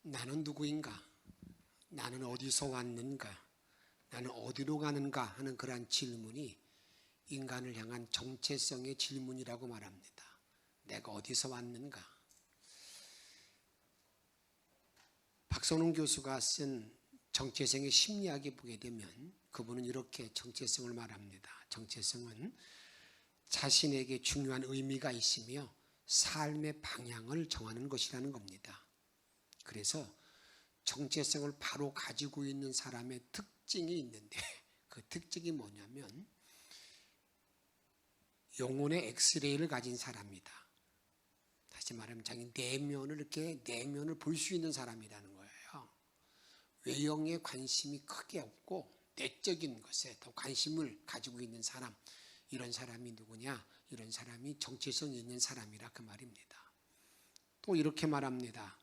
나는 누구인가? 나는 어디서 왔는가? 나는 어디로 가는가? 하는 그러한 질문이 인간을 향한 정체성의 질문이라고 말합니다. 내가 어디서 왔는가? 박선웅 교수가 쓴 정체성의 심리학에 보게 되면 그분은 이렇게 정체성을 말합니다. 정체성은 자신에게 중요한 의미가 있으며 삶의 방향을 정하는 것이라는 겁니다. 그래서 정체성을 바로 가지고 있는 사람의 특징이 있는데 그 특징이 뭐냐면 영혼의 엑스레이를 가진 사람이다. 다시 말하면 자기 내면을 볼 수 있는 사람이라는 거예요. 외형에 관심이 크게 없고 내적인 것에 더 관심을 가지고 있는 사람, 이런 사람이 누구냐? 이런 사람이 정체성이 있는 사람이라 그 말입니다. 또 이렇게 말합니다.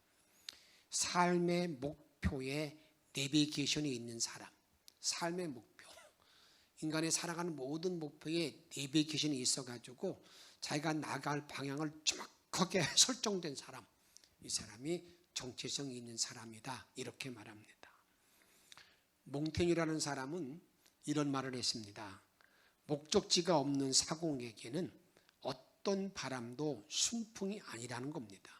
삶의 목표에 내비게이션이 있는 사람, 삶의 목표, 인간의 살아가는 모든 목표에 내비게이션이 있어가지고 자기가 나갈 방향을 정확하게 설정된 사람, 이 사람이 정체성이 있는 사람이다, 이렇게 말합니다. 몽테뉴라는 사람은 이런 말을 했습니다. 목적지가 없는 사공에게는 어떤 바람도 순풍이 아니라는 겁니다.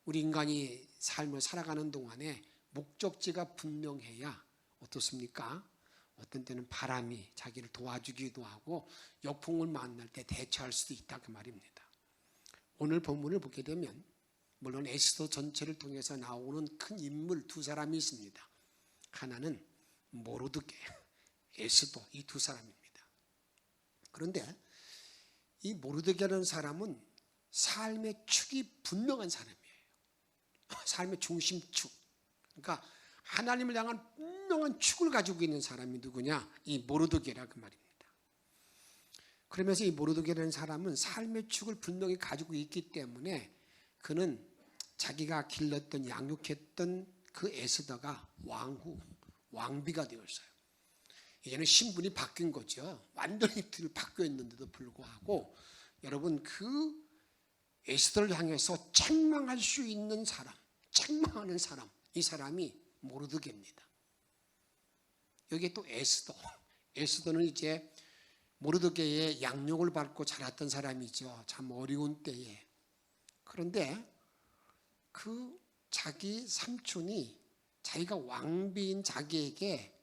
우리 인간이 삶을 살아가는 동안에 목적지가 분명해야 어떻습니까? 어떤 때는 바람이 자기를 도와주기도 하고 역풍을 만날 때 대처할 수도 있다 그 말입니다. 오늘 본문을 보게 되면 물론 에스더 전체를 통해서 나오는 큰 인물 두 사람이 있습니다. 하나는 모르드게, 에스더, 이 두 사람입니다. 그런데 이 모르드게라는 사람은 삶의 축이 분명한 사람이에요. 삶의 중심축. 그러니까 하나님을 향한 분명한 축을 가지고 있는 사람이 누구냐? 이 모르드게라 그 말입니다. 그러면서 이 모르드게라는 사람은 삶의 축을 분명히 가지고 있기 때문에 그는 자기가 길렀던 양육했던 그 에스더가 왕비가 되었어요. 이제는 신분이 바뀐 거죠. 완전히 바뀌어 있는데도 불구하고 여러분 그 에스더를 향해서 책망할 수 있는 사람, 책망하는 사람, 이 사람이 모르드게입니다. 여기에 또 에스더는 이제 모르드게의 양육을 받고 자랐던 사람이죠. 참 어려운 때에. 그런데 그 자기 삼촌이 자기가 왕비인 자기에게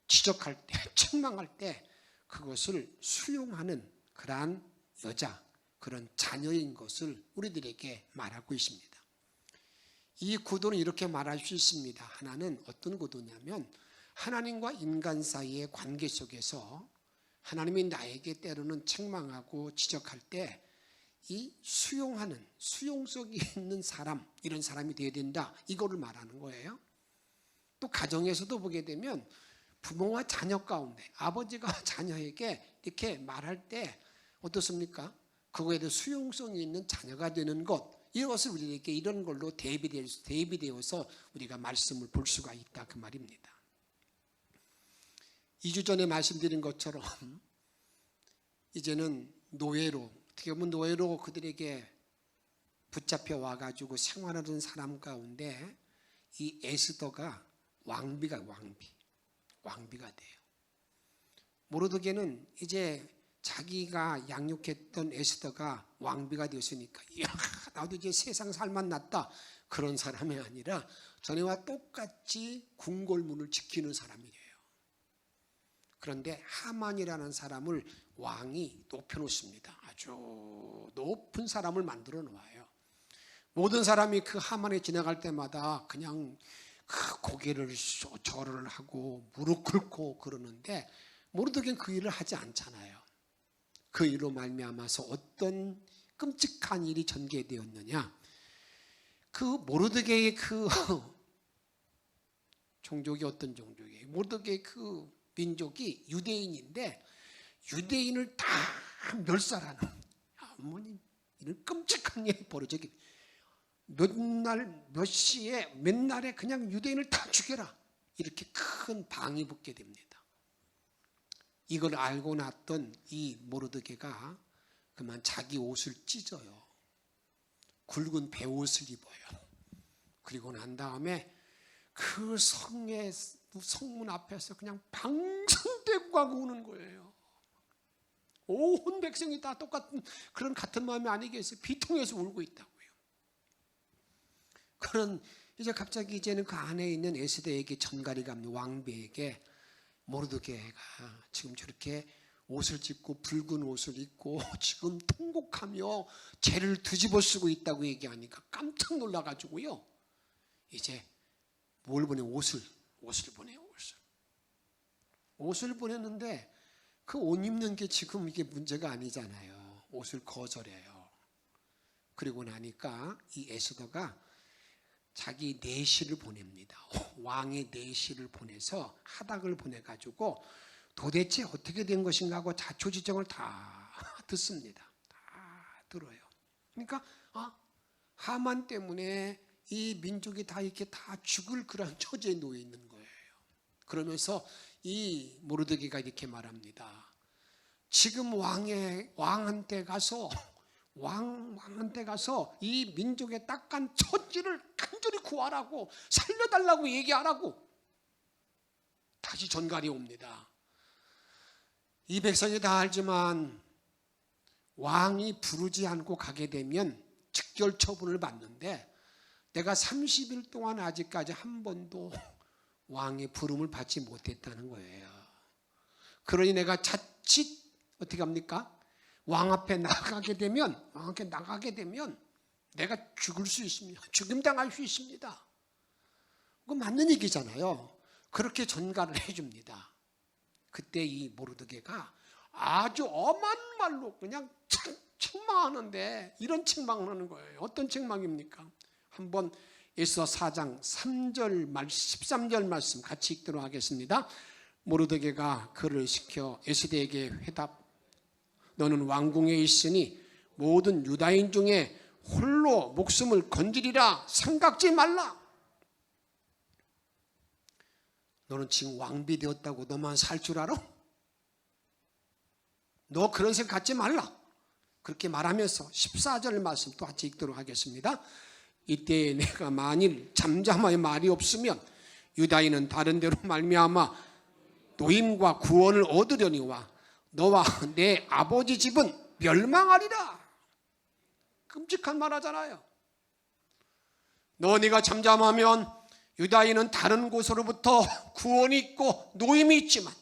지적할 때, 책망할 때 그것을 수용하는 그러한 여자, 그런 자녀인 것을 우리들에게 말하고 있습니다. 이 구도는 이렇게 말할 수 있습니다. 하나는 어떤 구도냐면 하나님과 인간 사이의 관계 속에서 하나님이 나에게 때로는 책망하고 지적할 때 이 수용하는, 수용성이 있는 사람, 이런 사람이 되어야 된다, 이거를 말하는 거예요. 또 가정에서도 보게 되면 부모와 자녀 가운데 아버지가 자녀에게 이렇게 말할 때 어떻습니까? 그거에 대해 수용성이 있는 자녀가 되는 것, 이것을 우리에게 이런 걸로 대비되어서 우리가 말씀을 볼 수가 있다 그 말입니다. 2주 전에 말씀드린 것처럼 이제는 노예로, 어떻게 보면 노예로 그들에게 붙잡혀 와가지고 생활하는 사람 가운데 이 에스더가 왕비가 돼요. 모르드게는 이제 자기가 양육했던 에스더가 왕비가 되었으니까 이야, 나도 이제 세상 살만 났다, 그런 사람이 아니라 전에와 똑같이 궁궐문을 지키는 사람이에요. 그런데 하만이라는 사람을 왕이 높여놓습니다. 아주 높은 사람을 만들어 놓아요. 모든 사람이 그 하만에 지나갈 때마다 그냥 그 고개를 절을 하고 무릎 꿇고 그러는데 모르드게는 그 일을 하지 않잖아요. 그 일로 말미암아서 어떤 끔찍한 일이 전개되었느냐? 그 모르드게의 그 종족이 어떤 종족이에요? 모르드게의 그 민족이 유대인인데 유대인을 다 멸살하는 이런 끔찍한 일이 벌어지게, 몇 시에 몇 날에 그냥 유대인을 다 죽여라, 이렇게 큰 방이 붙게 됩니다. 이걸 알고 났던 이 모르드게가 그만 자기 옷을 찢어요. 굵은 베옷을 입어요. 그리고 난 다음에 그 성문 앞에서 그냥 방성대고 가고 우는 거예요. 온 백성이 다 똑같은 그런 같은 마음이 아니겠어요? 비통해서 울고 있다고요. 그런 이제 갑자기 이제는 그 안에 있는 에스더에게 전갈이 간 왕비에게 모르드게가 지금 저렇게 옷을 찢고 붉은 옷을 입고 지금 통곡하며 죄를 뒤집어 쓰고 있다고 얘기하니까 깜짝 놀라가지고요. 이제 뭘 보내? 옷을 보내요. 옷을 보냈는데 그 옷 입는 게 지금 이게 문제가 아니잖아요. 옷을 거절해요. 그리고 나니까 이 에스더가 자기 내시를 보냅니다. 왕의 내시를 보내서 하닥을 보내가지고 도대체 어떻게 된 것인가 하고 자초지종을 다 듣습니다. 다 들어요. 그러니까 하만 때문에 이 민족이 다 이렇게 다 죽을 그런 처지에 놓여 있는 거예요. 그러면서 이 모르드게가 이렇게 말합니다. 지금 왕한테 가서 이 민족의 딱한 처지를 간절히 구하라고 살려달라고 얘기하라고 다시 전갈이 옵니다. 이 백성이 다 알지만 왕이 부르지 않고 가게 되면 즉결 처분을 받는데 내가 30일 동안 아직까지 한 번도 왕의 부름을 받지 못했다는 거예요. 그러니 내가 자칫 어떻게 합니까? 왕 앞에 나가게 되면 내가 죽을 수 있습니다. 죽임당할 수 있습니다. 그거 맞는 얘기잖아요. 그렇게 전갈을 해줍니다. 그때 이 모르드게가 아주 엄한 말로 그냥 책망하는데 이런 책망을 하는 거예요. 어떤 책망입니까? 한번 에스더 4장 3절 13절 말씀 같이 읽도록 하겠습니다. 모르드게가 그를 시켜 에스더에게 회답. 너는 왕궁에 있으니 모든 유다인 중에 홀로 목숨을 건지리라 생각지 말라. 너는 지금 왕비 되었다고 너만 살 줄 알아? 너 그런 생각 갖지 말라. 그렇게 말하면서 14절 말씀 또 같이 읽도록 하겠습니다. 이때 내가 만일 잠잠하여 말이 없으면 유다인은 다른 데로 말미암아 노임과 구원을 얻으려니와 너와 내 아버지 집은 멸망하리라. 끔찍한 말 하잖아요. 네가 잠잠하면 유다인은 다른 곳으로부터 구원이 있고 노임이 있지만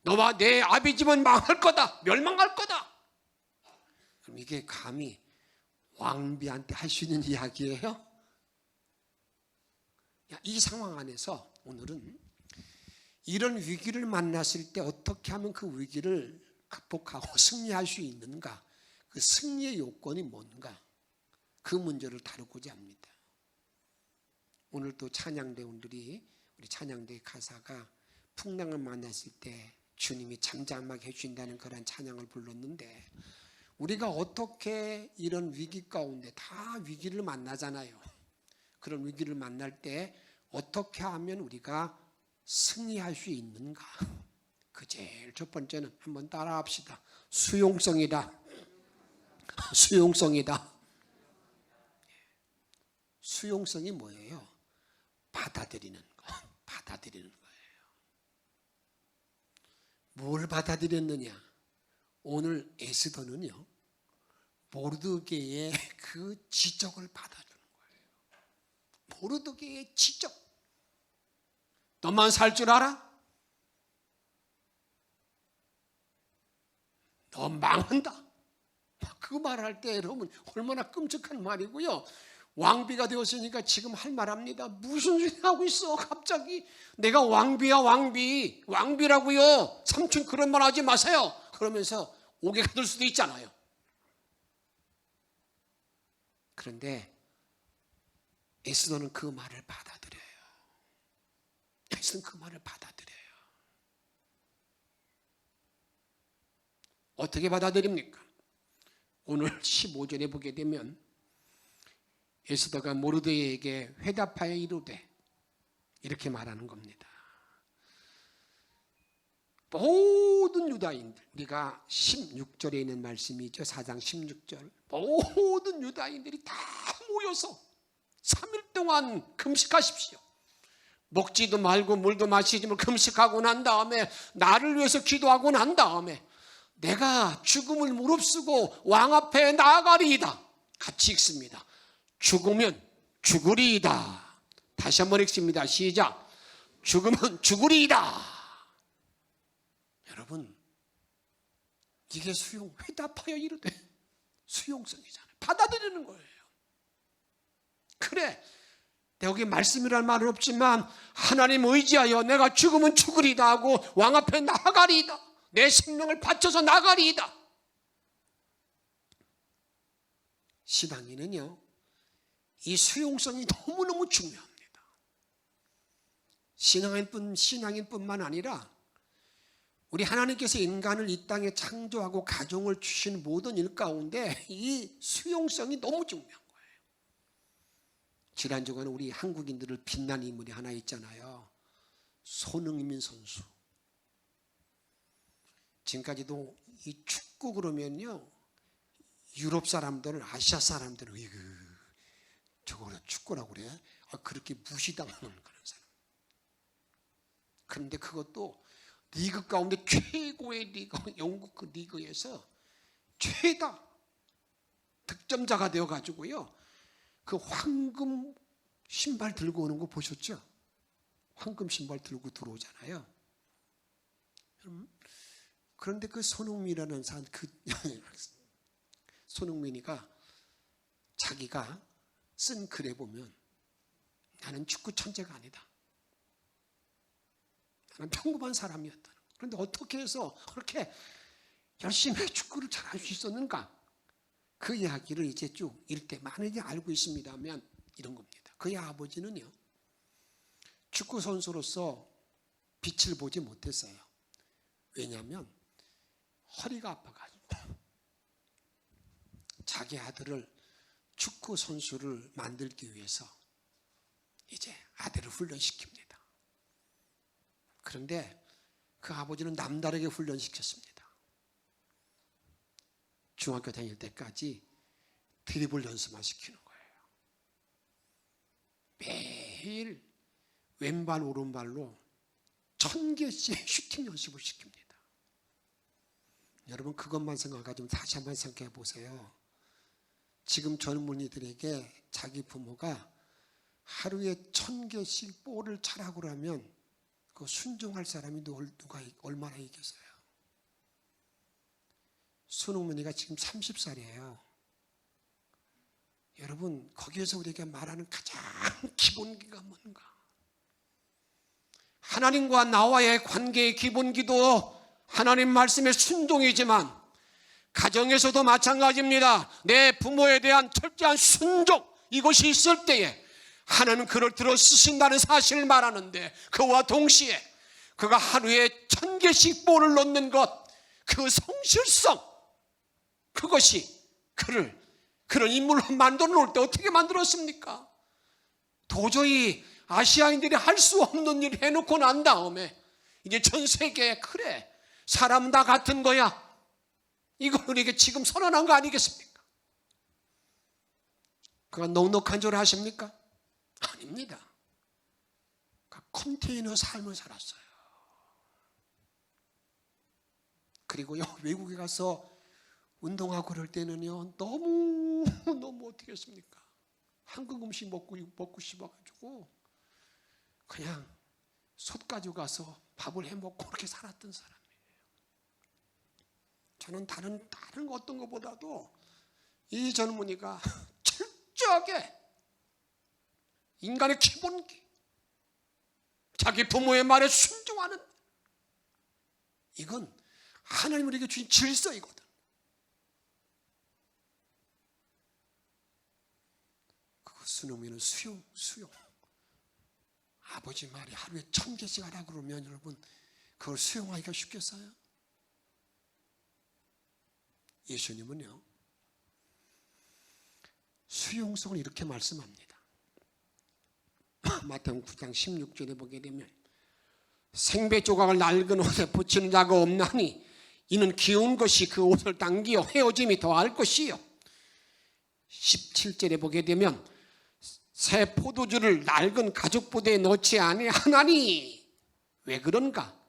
너와 내 아비 집은 망할 거다. 멸망할 거다. 그럼 이게 감히 왕비한테 할 수 있는 이야기예요? 이 상황 안에서 오늘은 이런 위기를 만났을 때 어떻게 하면 그 위기를 극복하고 승리할 수 있는가? 그 승리의 요건이 뭔가? 그 문제를 다루고자 합니다. 오늘 또 찬양대원들이 우리 찬양대 가사가 풍랑을 만났을 때 주님이 잠잠하게 해주신다는 그런 찬양을 불렀는데 우리가 어떻게 이런 위기 가운데 다 위기를 만나잖아요. 그런 위기를 만날 때 어떻게 하면 우리가 승리할 수 있는가? 그 제일 첫 번째는 한번 따라 합시다. 수용성이다. 수용성이다. 수용성이 뭐예요? 받아들이는 거. 받아들이는 거예요. 뭘 받아들였느냐? 오늘 에스더는요, 모르드게의 그 지적을 받아주는 거예요. 모르드게의 지적. 너만 살 줄 알아? 너 망한다. 그 말할 때 여러분 얼마나 끔찍한 말이고요. 왕비가 되었으니까 지금 할 말합니다. 무슨 소리 하고 있어? 갑자기 내가 왕비야 왕비. 왕비라고요. 삼촌 그런 말 하지 마세요. 그러면서 오개가 될 수도 있잖아요. 그런데 에스더는 그 말을 받아들여요. 에스더는 그 말을 받아들여요. 어떻게 받아들입니까? 오늘 15절에 보게 되면 에스더가 모르드게에게 회답하여 이르되 이렇게 말하는 겁니다. 모든 유다인들, 우리가 16절에 있는 말씀이죠. 4장 16절. 모든 유다인들이 다 모여서 3일 동안 금식하십시오. 먹지도 말고 물도 마시지 말고 금식하고 난 다음에 나를 위해서 기도하고 난 다음에 내가 죽음을 무릅쓰고 왕 앞에 나아가리이다. 같이 읽습니다. 죽으면 죽으리이다. 다시 한번 읽습니다. 시작. 죽으면 죽으리이다. 여러분, 이게 회답하여 이르되 수용성이잖아요. 받아들이는 거예요. 그래, 내가 여기 말씀이란 말은 없지만 하나님 의지하여 내가 죽으면 죽으리다 하고 왕 앞에 나아가리이다. 내 생명을 바쳐서 나가리이다. 신앙인은요, 이 수용성이 너무너무 중요합니다. 신앙인뿐만 아니라 우리 하나님께서 인간을 이 땅에 창조하고 가정을 주신 모든 일 가운데 이 수용성이 너무 중요한 거예요. 지난주간에 우리 한국인들을 빛난 인물이 하나 있잖아요. 손흥민 선수. 지금까지도 이 축구 그러면요, 유럽 사람들, 아시아 사람들은 저거 축구라고 그래? 그렇게 무시당하는 그런 사람. 그런데 그것도 리그 가운데 최고의 리그, 영국 그 리그에서 최다 득점자가 되어가지고요, 그 황금 신발 들고 오는 거 보셨죠? 황금 신발 들고 들어오잖아요. 그런데 그 손흥민이라는 사람, 손흥민이가 자기가 쓴 글에 보면 나는 축구 천재가 아니다. 나는 평범한 사람이었다. 그런데 어떻게 해서 그렇게 열심히 축구를 잘할 수 있었는가? 그 이야기를 이제 쭉 읽을 때 많이 알고 있습니다만 이런 겁니다. 그의 아버지는요, 축구 선수로서 빛을 보지 못했어요. 왜냐하면 허리가 아파가지고 자기 아들을 축구 선수를 만들기 위해서 이제 아들을 훈련시킵니다. 그런데 그 아버지는 남다르게 훈련시켰습니다. 중학교 다닐 때까지 드리블 연습만 시키는 거예요. 매일 왼발 오른발로 1000개씩 슈팅 연습을 시킵니다. 여러분, 그것만 생각하지 다시 한번 생각해 보세요. 지금 젊은이들에게 자기 부모가 하루에 1000개씩 볼을 차라고 그러면 그 순종할 사람이 누가 얼마나 있겠어요? 손흥민이가 지금 30살이에요. 여러분, 거기에서 우리에게 말하는 가장 기본기가 뭔가? 하나님과 나와의 관계의 기본기도 하나님 말씀의 순종이지만 가정에서도 마찬가지입니다. 내 부모에 대한 철저한 순종, 이것이 있을 때에 하나님은 그를 들어 쓰신다는 사실을 말하는데, 그와 동시에 그가 하루에 1000개씩 볼을 넣는 것, 그 성실성, 그것이 그를 그런 인물로 만들어 놓을 때 어떻게 만들었습니까? 도저히 아시아인들이 할 수 없는 일 해놓고 난 다음에 이제 전 세계에 그래, 사람 다 같은 거야, 이걸 우리에게 지금 선언한 거 아니겠습니까? 그가 넉넉한 줄 아십니까? 아닙니다. 컨테이너 삶을 살았어요. 그리고요, 외국에 가서 운동하고 그럴 때는요, 너무 어떻게 했습니까? 한국 음식 먹고 싶어가지고 그냥 솥 가지고 가서 밥을 해 먹고 그렇게 살았던 사람이에요. 저는 다른 어떤 것보다도 이 젊은이가 철저하게 인간의 기본기, 자기 부모의 말에 순종하는, 이건 하나님 우리에게 주신 질서이거든. 그 손흥민은 수용. 아버지 말이 하루에 1000개씩 하라 그러면 여러분, 그걸 수용하기가 쉽겠어요? 예수님은요, 수용성을 이렇게 말씀합니다. 마태복음 9장 16절에 보게 되면 생배 조각을 낡은 옷에 붙이는 자가 없나니 이는 기운 것이 그 옷을 당기어 헤어짐이 더할 것이요. 17절에 보게 되면 새 포도주를 낡은 가죽 부대에 넣지 아니하나니 왜 그런가?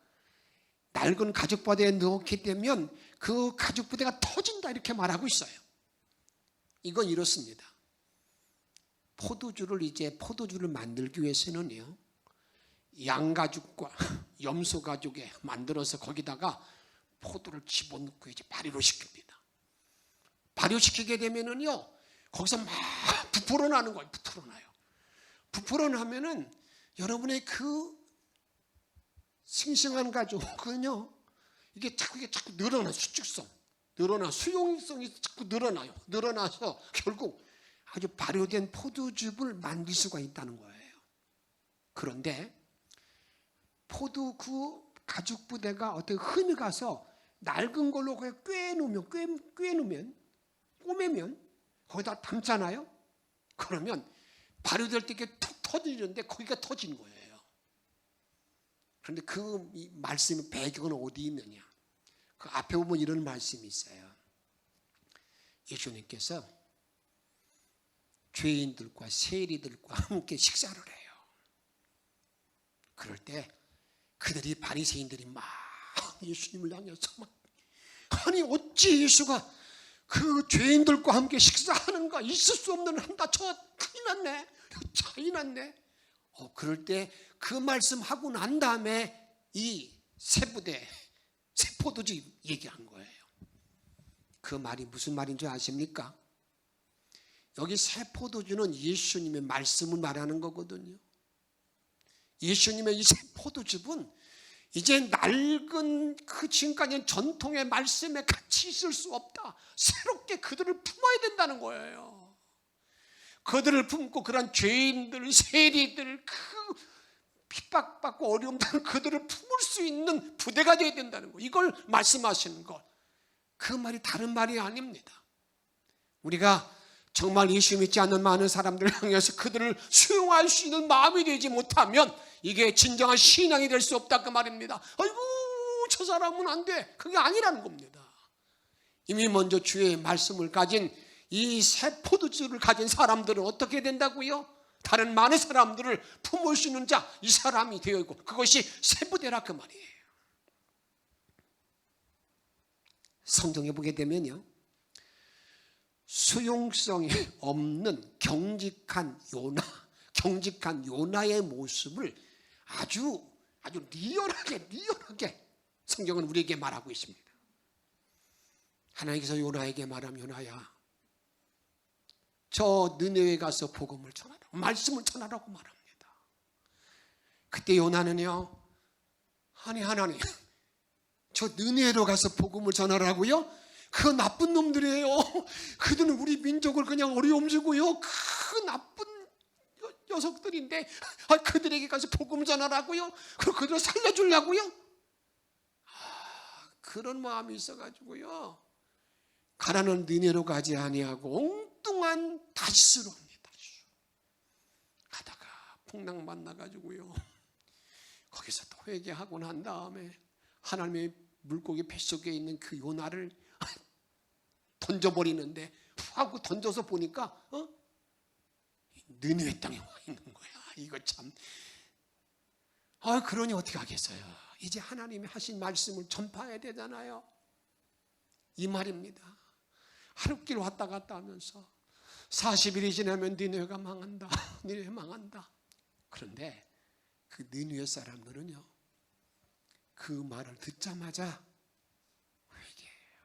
낡은 가죽 부대에 넣게 되면 그 가죽 부대가 터진다 이렇게 말하고 있어요. 이건 이렇습니다. 포도주를 만들기 위해서는요, 양가죽과 염소 가죽에 만들어서 거기다가 포도를 집어넣고 이제 발효를 시킵니다. 발효시키게 되면은요, 거기서 막 부풀어 나는 거예요. 부풀어 나면은 여러분의 그 싱싱한 가죽은요, 이게 자꾸 늘어나, 수축성, 수용성이 자꾸 늘어나서 결국 아주 발효된 포도즙을 만들 수가 있다는 거예요. 그런데 그 가죽 부대가 어떻게 흠이 가서 낡은 걸로 그냥 꼬매면 거기다 담잖아요. 그러면 발효될 때 이게 툭 터지는데 거기가 터진 거예요. 그런데 그 말씀의 배경은 어디 있느냐? 그 앞에 보면 이런 말씀이 있어요. 예수님께서 죄인들과 세리들과 함께 식사를 해요. 그럴 때 그들이 바리새인들이 막 예수님을 향해서 막, 아니 어찌 예수가 그 죄인들과 함께 식사하는가? 있을 수 없는 한다. 저 차이 났네. 그럴 때 그 말씀하고 난 다음에 이 새 포도주 얘기한 거예요. 그 말이 무슨 말인 줄 아십니까? 여기 새 포도주는 예수님의 말씀을 말하는 거거든요. 예수님의 이 새 포도즙은 이제 낡은 그 지금까지는 전통의 말씀에 같이 있을 수 없다. 새롭게 그들을 품어야 된다는 거예요. 그들을 품고 그런 죄인들, 세리들, 그 핍박받고 어려움 당하는 그들을 품을 수 있는 부대가 되어야 된다는 거. 이걸 말씀하시는 것. 그 말이 다른 말이 아닙니다. 우리가 정말 예수 믿지 않는 많은 사람들을 향해서 그들을 수용할 수 있는 마음이 되지 못하면 이게 진정한 신앙이 될 수 없다 그 말입니다. 아이고 저 사람은 안 돼. 그게 아니라는 겁니다. 이미 먼저 주의 말씀을 가진 이 새 포도주를 가진 사람들은 어떻게 된다고요? 다른 많은 사람들을 품을 수 있는 자, 이 사람이 되어 있고 그것이 새 부대라 그 말이에요. 성경에 보게 되면요, 수용성이 없는 경직한 요나의 모습을 아주 리얼하게 성경은 우리에게 말하고 있습니다. 하나님께서 요나에게 말하면, 요나야, 저 느네웨에 가서 복음을 전하라고, 말씀을 전하라고 말합니다. 그때 요나는요, 아니 하나님, 저 느네웨로 가서 복음을 전하라고요? 그 나쁜 놈들이에요. 그들은 우리 민족을 그냥 어려움 주고요, 그 나쁜 녀석들인데 그들에게 가서 복음 전하라고요? 그들을 살려주려고요? 그런 마음이 있어가지고요, 가라는 니네로 가지 아니하고 엉뚱한 다시스로 합니다. 가다가 풍랑 만나가지고요, 거기서 또 회개하고 난 다음에 하나님의 물고기 뱃속에 있는 그 요나를 던져버리는데, 하고 던져서 보니까 느느웨 땅에 와 있는 거야. 이거 참, 그러니 어떻게 하겠어요? 이제 하나님이 하신 말씀을 전파해야 되잖아요. 이 말입니다. 하룻길 왔다 갔다 하면서 40일이 지나면 니느웨가 망한다. 니느웨 망한다. 그런데 그 니느웨 사람들은요, 그 말을 듣자마자 회개해요.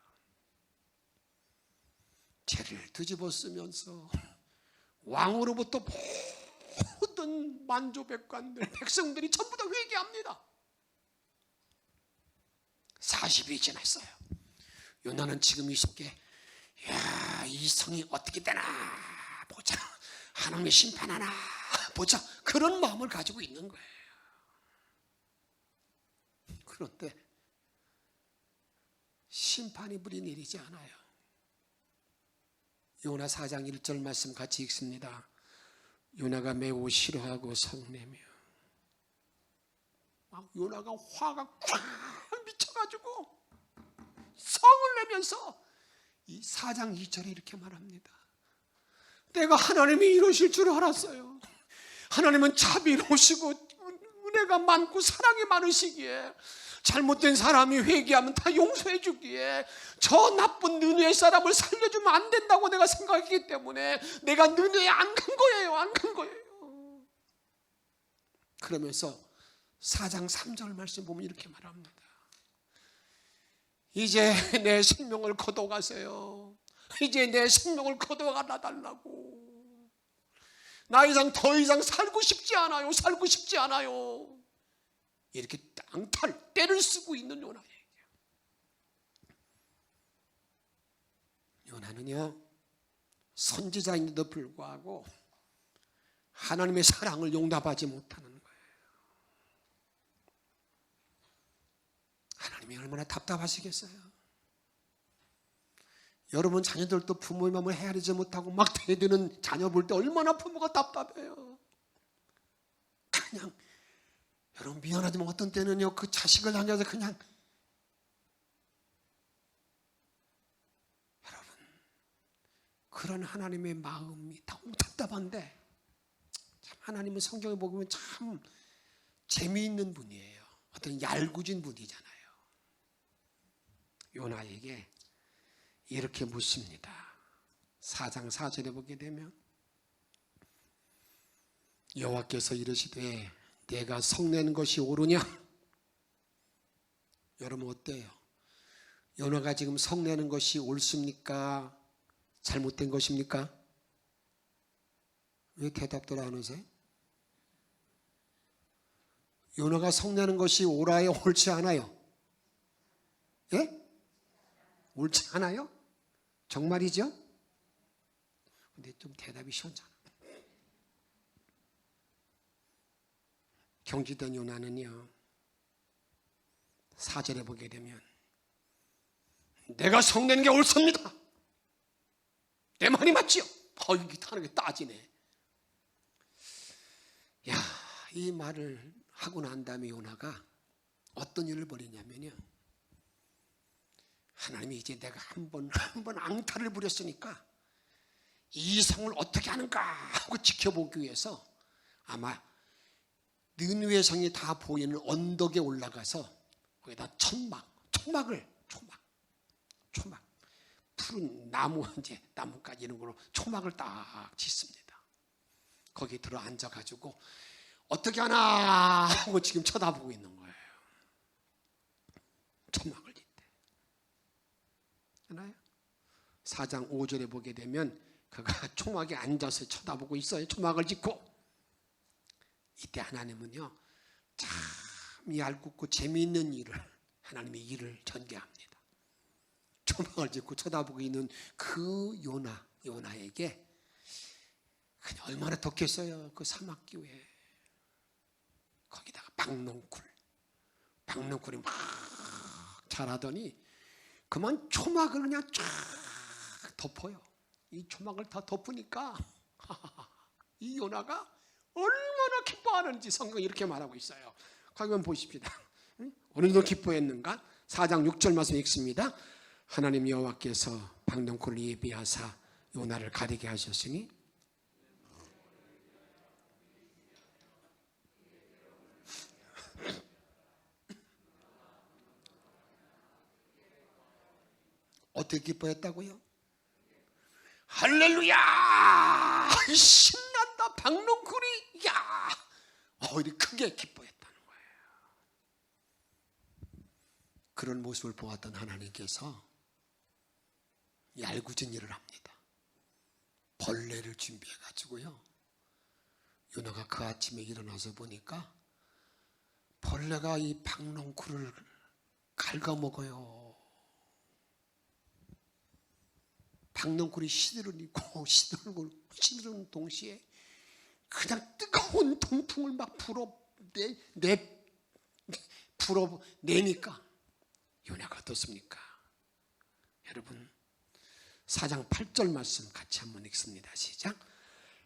죄를 뒤집어 쓰면서 왕으로부터 모든 만조백관들, 백성들이 전부 다 회개합니다. 40일이 지났어요. 요나는 지금 이 속에, 야, 이 성이 어떻게 되나 보자, 하나님의 심판하나 보자, 그런 마음을 가지고 있는 거예요. 그런데 심판이 불이 내리지 않아요. 요나 4장 1절 말씀 같이 읽습니다. 요나가 매우 싫어하고 성내며, 요나가 화가 콱 미쳐가지고 성을 내면서 이 4장 2절에 이렇게 말합니다. 내가 하나님이 이러실 줄 알았어요. 하나님은 자비로우시고 은혜가 많고 사랑이 많으시기에 잘못된 사람이 회개하면 다 용서해 주기에 저 나쁜 느느의 사람을 살려주면 안 된다고 내가 생각했기 때문에 내가 느느에 안 간 거예요. 안 간 거예요. 그러면서 4장 3절 말씀 보면 이렇게 말합니다. 이제 내 생명을 거둬가세요. 이제 내 생명을 거둬가 달라고. 나 더 이상 살고 싶지 않아요. 살고 싶지 않아요. 이렇게 앙탈 때를 쓰고 있는 요나에게 요나는요 선지자인데도 불구하고 하나님의 사랑을 용납하지 못하는 거예요. 하나님이 얼마나 답답하시겠어요. 여러분 자녀들도 부모의 마음을 헤아리지 못하고 막 대드는 자녀 볼 때 얼마나 부모가 답답해요. 그냥 여러분 미안하지만 어떤 때는요 그 자식을 향해서 그냥 여러분 그런 하나님의 마음이 너무 답답한데 참 하나님은 성경에 보면 참 재미있는 분이에요. 어떤 얄궂은 분이잖아요. 요나에게 이렇게 묻습니다. 4장 4절에 보게 되면 여호와께서 이르시되 내가 성내는 것이 옳으냐? 여러분 어때요? 요나가 지금 성내는 것이 옳습니까? 잘못된 것입니까? 왜 대답들 안 하세요? 요나가 성내는 것이 옳아요? 옳지 않아요? 예? 옳지 않아요? 정말이죠? 근데 좀 대답이 시원찮아. 경지된 요나는요 4절에 보게 되면 내가 성내는 게 옳습니다. 내 말이 맞지요? 이게 하나님께 따지네. 이 말을 하고 난 다음에 요나가 어떤 일을 벌이냐면요 하나님이 이제 내가 한 번 앙탈을 부렸으니까 이 성을 어떻게 하는가 하고 지켜보기 위해서 아마 느느웨 성이 다 보이는 언덕에 올라가서 거기다 초막 푸른 나무 이제 나뭇가지 이런 걸로 초막을 딱 짓습니다. 거기 들어 앉아가지고 어떻게 하나 하고 지금 쳐다보고 있는 거예요. 초막을 짓대. 하나요? 4장 5절에 보게 되면 그가 초막에 앉아서 쳐다보고 있어요. 초막을 짓고. 이때 하나님은요 참 얄궂고 재미있는 일을 하나님의 일을 전개합니다. 초막을 짓고 쳐다보고 있는 그 요나에게 그냥 얼마나 덥겠어요. 그 사막 기후에 거기다가 박농쿨이 막 자라더니 그만 초막을 그냥 쫙 덮어요. 이 초막을 다 덮으니까 이 요나가 얼마나 기뻐하는지 성경이 이렇게 말하고 있어요. 거기 한번 보십시다. 어느 정도 기뻐했는가? 4장 6절 말씀 읽습니다. 하나님 여호와께서 박농쿨을 예비하사 요나를 가리게 하셨으니 어떻게 기뻐했다고요? 할렐루야! 신난다! 박농쿨이 야! 이렇게 크게 기뻐했다는 거예요. 그런 모습을 보았던 하나님께서 얄궂은 일을 합니다. 벌레를 준비해 가지고요. 요나가 그 아침에 일어나서 보니까 벌레가 이 박농쿨을 갉아먹어요. 박농쿨이 시들고 시드는 동시에 그냥 뜨거운 동풍을 막 불어내니까 요나가 어떻습니까? 여러분 4장 8절 말씀 같이 한번 읽습니다. 시작.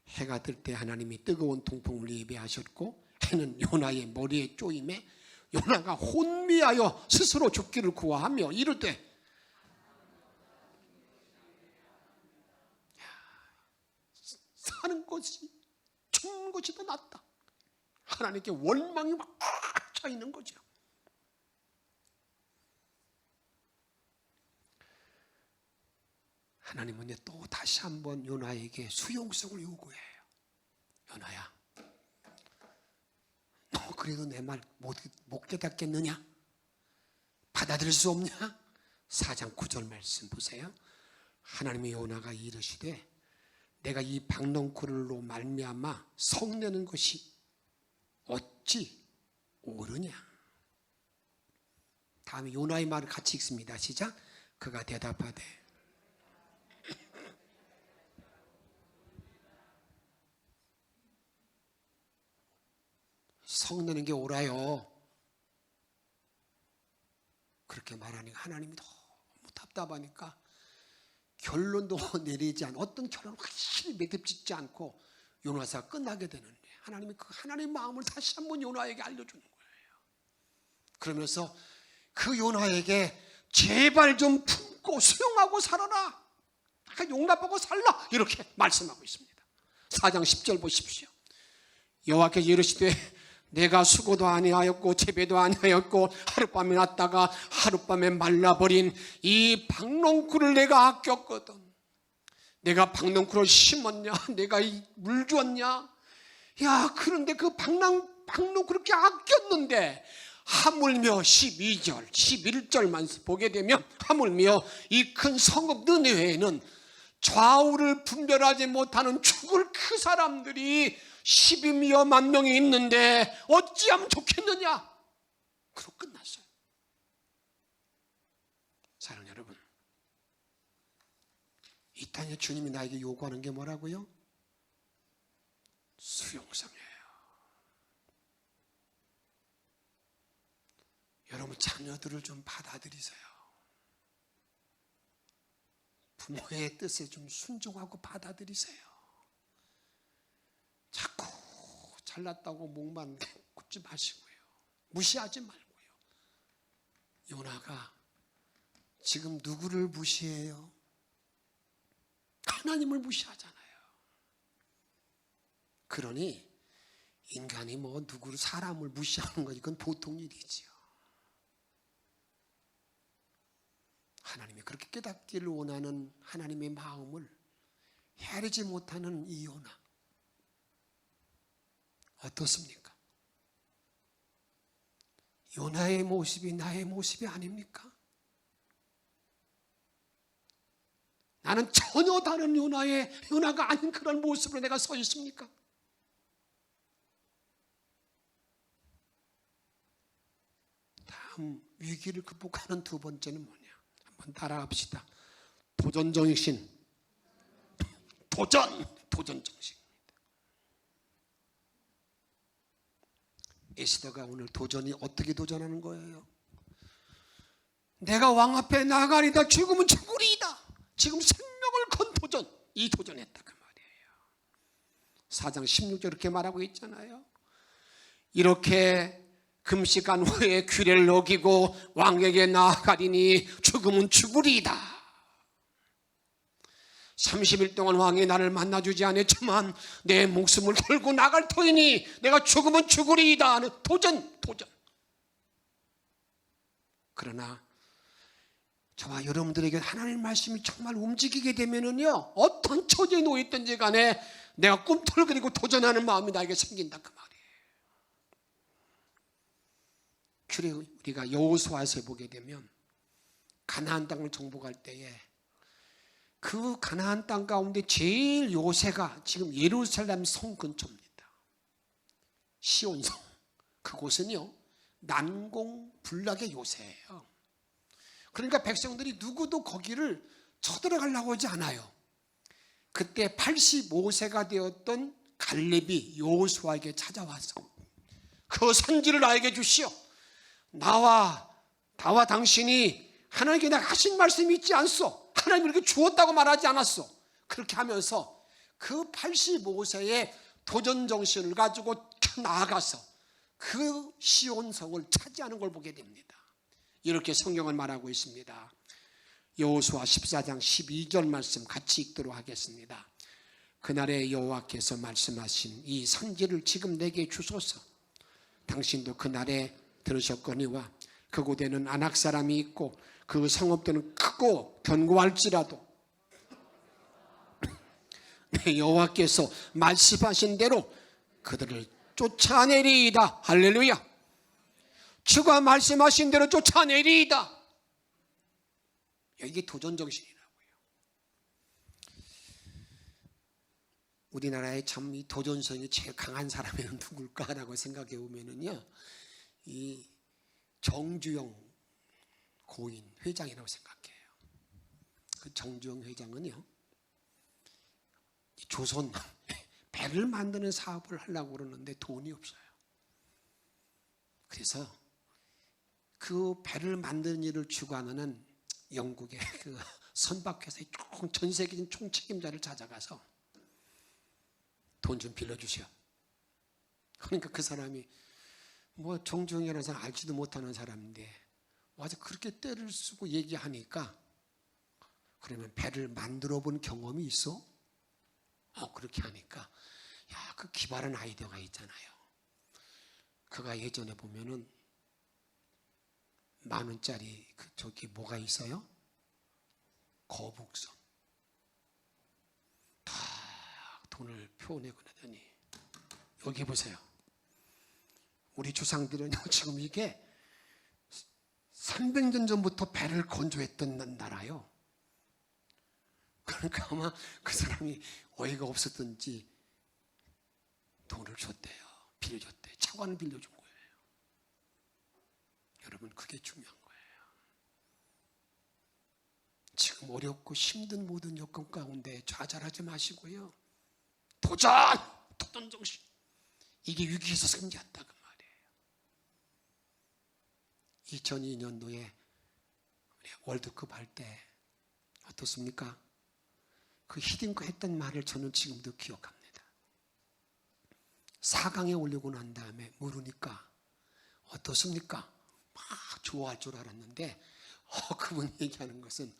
해가 뜰 때 하나님이 뜨거운 동풍을 예비하셨고 해는 요나의 머리에 쪼임에 요나가 혼미하여 스스로 죽기를 구하며 이르되 사는 것이 죽는 것이 더 낫다. 하나님께 원망이 막 차 있는 거죠. 하나님은 또 다시 한번 요나에게 수용성을 요구해요. 요나야, 너 그래도 내 말 못 깨닫겠느냐? 받아들일 수 없냐? 4장 9절 말씀 보세요. 하나님의 요나가 이르시되 내가 이 박넝쿨로 말미암아 성내는 것이 어찌 옳으냐? 다음에 요나의 말을 같이 읽습니다. 시작. 그가 대답하되 성내는 게 옳아요. 그렇게 말하니까 하나님이 너무 답답하니까 결론도 내리지 않은 어떤 결론을 확실히 맺집지 않고 요나사가 끝나게 되는데 하나님이 그 하나님의 마음을 다시 한번 요나에게 알려주는 거예요. 그러면서 그 요나에게 제발 좀 품고 수용하고 살아라. 용납하고 살라. 이렇게 말씀하고 있습니다. 4장 10절 보십시오. 여호와께서 이르시되 내가 수고도 아니하였고 재배도 아니하였고 하룻밤에 났다가 하룻밤에 말라버린 이 박농쿨을 내가 아꼈거든. 내가 박농쿨을 심었냐? 내가 물 주었냐? 야, 그런데 그 박농쿨을 그렇게 아꼈는데 하물며 12절 11절만 보게 되면 하물며 이 큰 성읍 느느웨에는 좌우를 분별하지 못하는 죽을 그 사람들이 12만 명이 있는데 어찌하면 좋겠느냐? 그러고 끝났어요. 사랑하는 여러분, 이 땅에 주님이 나에게 요구하는 게 뭐라고요? 수용성이에요. 여러분 자녀들을 좀 받아들이세요. 부모의 뜻에 좀 순종하고 받아들이세요. 자꾸 잘났다고 목만 굽지 마시고요. 무시하지 말고요. 요나가 지금 누구를 무시해요? 하나님을 무시하잖아요. 그러니 인간이 누구를 사람을 무시하는 건 이건 보통 일이지요. 하나님이 그렇게 깨닫기를 원하는 하나님의 마음을 헤아리지 못하는 이 요나 어떻습니까? 요나의 모습이 나의 모습이 아닙니까? 나는 전혀 다른 요나가 아닌 그런 모습으로 내가 서 있습니까? 다음 위기를 극복하는 두 번째는 뭐냐? 한번 따라합시다. 도전정신. 도전정신. 에스더가 오늘 도전이 어떻게 도전하는 거예요? 내가 왕 앞에 나가리다 죽으면 죽으리이다. 지금 생명을 건 도전, 이 도전했다 그 말이에요. 4장 16절 이렇게 말하고 있잖아요. 이렇게 금식한 후에 규례를 어기고 왕에게 나아가리니 죽으면 죽으리이다. 30일 동안 왕이 나를 만나주지 않았지만 내 목숨을 걸고 나갈 터이니 내가 죽으면 죽으리이다 하는 도전. 그러나 저와 여러분들에게 하나님의 말씀이 정말 움직이게 되면은요, 어떤 처지에 놓여있든지 간에 내가 꿈틀거리고 도전하는 마음이 나에게 생긴다 그 말이에요. 우리가 여호수아에서 보게 되면 가나안 땅을 정복할 때에 그 가나안 땅 가운데 제일 요새가 지금 예루살렘 성 근처입니다. 시온성. 그곳은요 난공불락의 요새예요. 그러니까 백성들이 누구도 거기를 쳐들어가려고 하지 않아요. 그때 85세가 되었던 갈렙이 여호수아에게 찾아와서 그 선지를 나에게 주시오. 나와 당신이 하나님께 내가 하신 말씀이 있지 않소? 하나님이 이렇게 주었다고 말하지 않았어? 그렇게 하면서 그 85세의 도전정신을 가지고 나아가서 그 시온성을 차지하는 걸 보게 됩니다. 이렇게 성경을 말하고 있습니다. 여호수아 14장 12절 말씀 같이 읽도록 하겠습니다. 그날에 여호와께서 말씀하신 이 선지를 지금 내게 주소서. 당신도 그날에 들으셨거니와 그곳에는 아낙 사람이 있고 그 성읍들은 크고 견고할지라도 여호와께서 말씀하신 대로 그들을 쫓아내리이다. 할렐루야. 주가 말씀하신 대로 쫓아내리이다. 이게 도전정신이라고요. 우리나라에 참 이 도전성이 제일 강한 사람은 누굴까라고 생각해 보면은요, 이 정주영 고인 회장이라고 생각해요. 그 정주영 회장은요, 조선 배를 만드는 사업을 하려고 그러는데 돈이 없어요. 그래서 그 배를 만드는 일을 주관하는 영국의 그 선박회사의 전 세계적인 총책임자를 찾아가서 돈 좀 빌려주시오. 그러니까 그 사람이 뭐 정주영이라는 사람 알지도 못하는 사람인데 와서 그렇게 때를 쓰고 얘기하니까, 그러면 배를 만들어 본 경험이 있어? 그렇게 하니까, 야, 그 기발한 아이디어가 있잖아요. 그가 예전에 보면은 10,000원짜리 그 저기 뭐가 있어요? 거북선. 다 돈을 표내고 나더니, 여기 보세요. 우리 조상들은 지금 이게 300년 전부터 배를 건조했던 나라요. 그러니까 아마 그 사람이 어이가 없었던지 돈을 줬대요. 빌려줬대요. 차관을 빌려준 거예요. 여러분, 그게 중요한 거예요. 지금 어렵고 힘든 모든 여건 가운데 좌절하지 마시고요. 도전 정신. 이게 위기에서 승리했다 그 말이에요. 2002년도에 월드컵 할 때 어떻습니까? 그 히딩크 했던 말을 저는 지금도 기억합니다. 4강에 올리고 난 다음에 물으니까 어떻습니까? 막 좋아할 줄 알았는데 그분 얘기하는 것은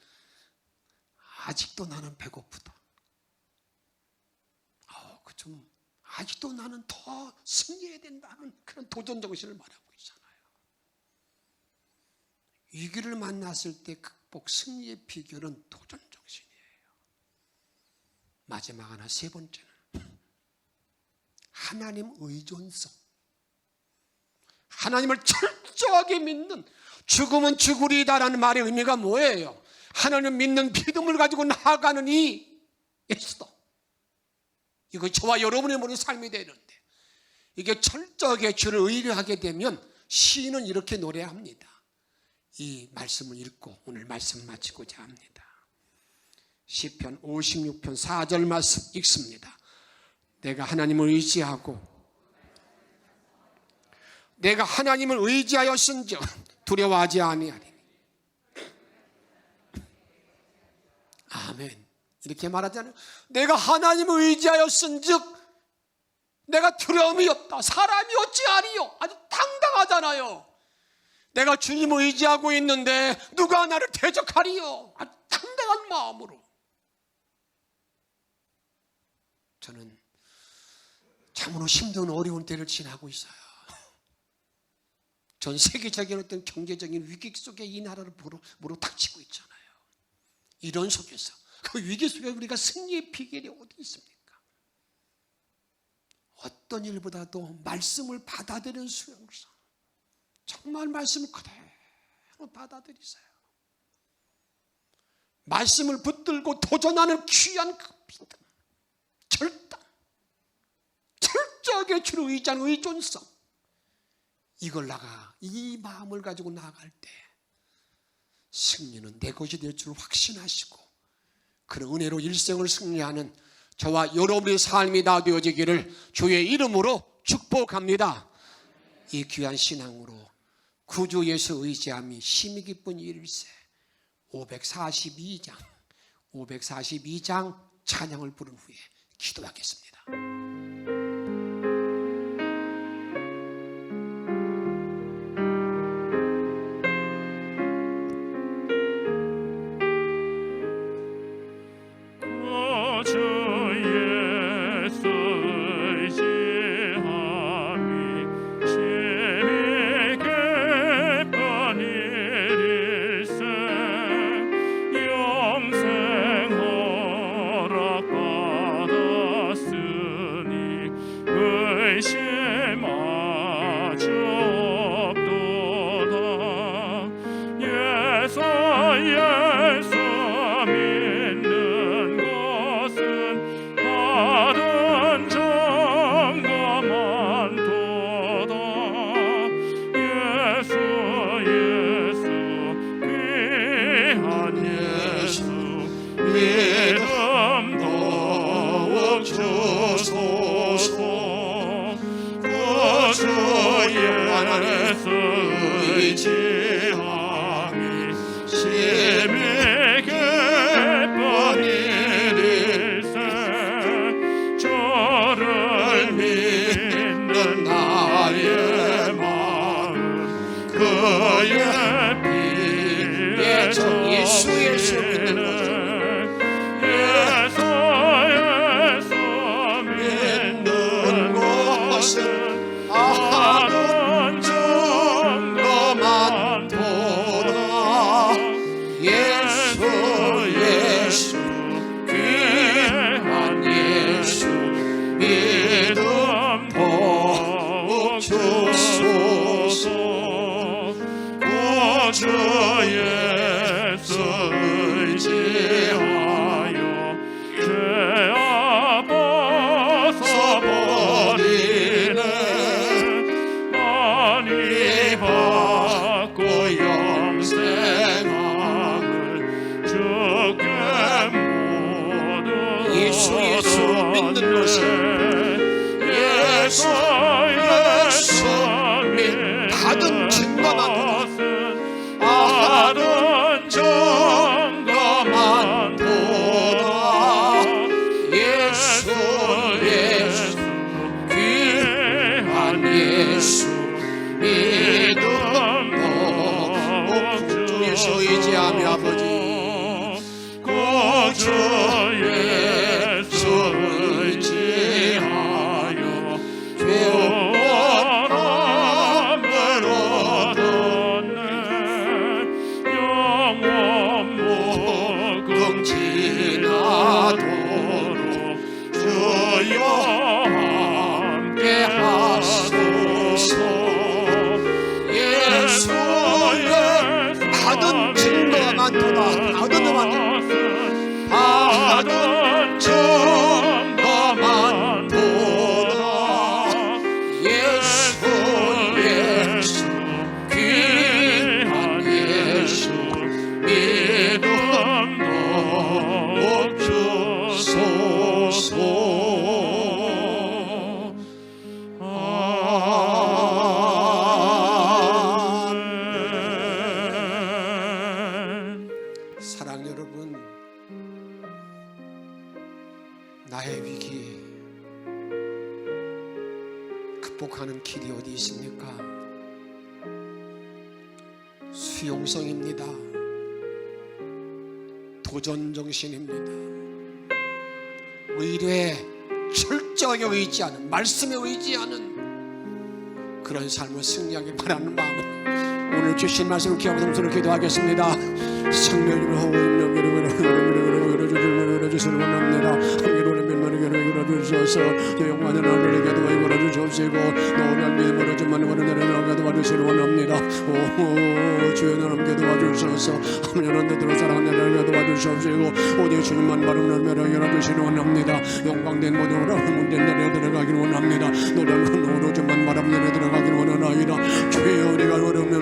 아직도 나는 배고프다. 좀 아직도 나는 더 승리해야 된다는 그런 도전정신을 말하고 있잖아요. 위기를 만났을 때 극복 승리의 비결은 도전정신이에요. 마지막 하나, 세 번째는 하나님 의존성. 하나님을 철저하게 믿는, 죽으면 죽으리다라는 말의 의미가 뭐예요? 하나님 믿는 믿음을 가지고 나아가는 이 예수도. 이거 저와 여러분의 모든 삶이 되는데, 이게 철저하게 주를 의뢰하게 되면 시인은 이렇게 노래합니다. 이 말씀을 읽고 오늘 말씀 마치고자 합니다. 시편 56편 4절 말씀 읽습니다. 내가 하나님을 의지하였은즉 두려워하지 아니하리니. 아멘. 이렇게 말하잖아요. 내가 하나님을 의지하였은즉 내가 두려움이 없다. 사람이 어찌 아니요. 아주 당당하잖아요. 내가 주님을 의지하고 있는데 누가 나를 대적하리요. 아주 당당한 마음으로. 저는 참으로 힘든 어려운 때를 지나고 있어요. 전 세계적인 어떤 경제적인 위기 속에 이 나라를 모로 닥치고 있잖아요. 이런 속에서, 그 위기 속에 우리가 승리의 비결이 어디 있습니까? 어떤 일보다도 말씀을 받아들이는 수용성. 정말 말씀을 그대로 받아들이세요. 말씀을 붙들고 도전하는 귀한 그 믿음, 절단, 철저하게 주를 의지하는 의존성. 이 마음을 가지고 나아갈 때 승리는 내 것이 될 줄 확신하시고, 그런 은혜로 일생을 승리하는 저와 여러분의 삶이 다 되어지기를 주의 이름으로 축복합니다. 이 귀한 신앙으로 구주 예수 의지함이 힘이 기쁜 일일세. 542장 찬양을 부른 후에 기도하겠습니다. 주의 의심하지 없도다. 예수 믿는 것은 받은 증거만 도다. 예수 귀한 예수 믿음 더욱 주소서. 구주의 예수 의지함이 심히 기쁜 일일세. 저를 믿는 나의 마음 그의 피에 예수 믿는 것은 받은 증거만 도다. 예수 귀한 예수 믿음 더욱 주소서. 구주 예수 의지하여 죄 벗어버리네. 많이 받고 영생함을 주께 모두 예수 믿는 것은 예수 받은 증거만 도다. 예수 귀한 예수 믿음 더욱 주 예수 의지하며 아버지 구주 예수 의지하여 죄원함을 얻었네. 영원 목금 지나도록 주여 함께 하소서. 예수의 받은 증거만 도다. 받은 증거만 도다. 예수 귀한 예수 믿음 더욱 주소서. 사랑 여러분, 나의 위기 극복하는 길이 어디 있습니까? 수용성입니다. 도전 정신입니다. 의뢰에 철저하게 의지하는, 말씀에 의지하는 그런 삶을 승리하길 바라는 마음으로 오늘 주신 말씀을 기억하고 넘쳐서 기도하겠습니다. 성령님을 하고 있는 주시는 원합니다. 함께로는 면만을 주셔서 영원한 하늘에게 도와주고 주시고 너를 믿음으로 좀만 원하는 도와주시는 원합니다. 오 주여 함께 도와주셔서 하늘에 들어 사랑하는 나라가 도와주시고 오직 주님만 바르는 나라가 주시는 원합니다. 영광된 모든 문된 나라에 들어가기를 원합니다. 노래를 노로 좀만 바람내에 들어가기를 원하나이다. 주여 우리가 원하면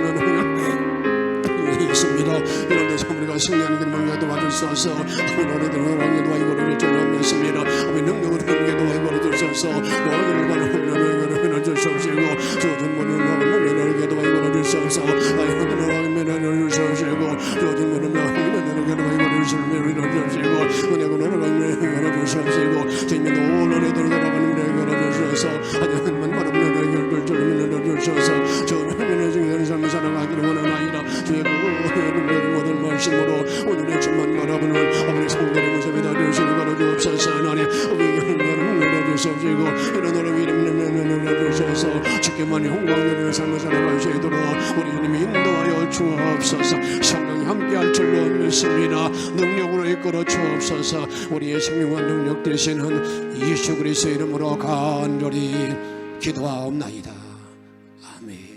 있습니다. 이런 데서 우리가 승리하는 길을 도와주셔서 오늘의 들어가는 도와주고 주셨습니다. 우리 능력을 하는 게 도와주셔서 너희를 바라보는 주시고 조준 모든 하나님을 도와주셔서 나의 들어가는 주시고 조준 모든 하나님을 도와주시고 은혜가 내려가는 주시고 주님의 노를 들어가는 은혜가 주셔서 하나님만 바라보는 은혜를 주셔서 저는 중요한 삶을 살아가기를 원하나이다. 주의 모든 말씀으로 오늘의 주만 바라보는 아버지 성도의 모습이 다 주시고 주옵소서. 하나님 우리를 주시고 이런 너를 이름을 주셔서 주께만이 홍광되는 삶을 살아갈 수 있도록 우리 주님이 인도하여 주옵소서. 성령이 함께할 줄로 믿습니다. 능력으로 이끌어 주옵소서. 우리의 생명과 능력 되시는 예수 그리스도의 이름으로 간절히 기도하옵나이다. 아멘.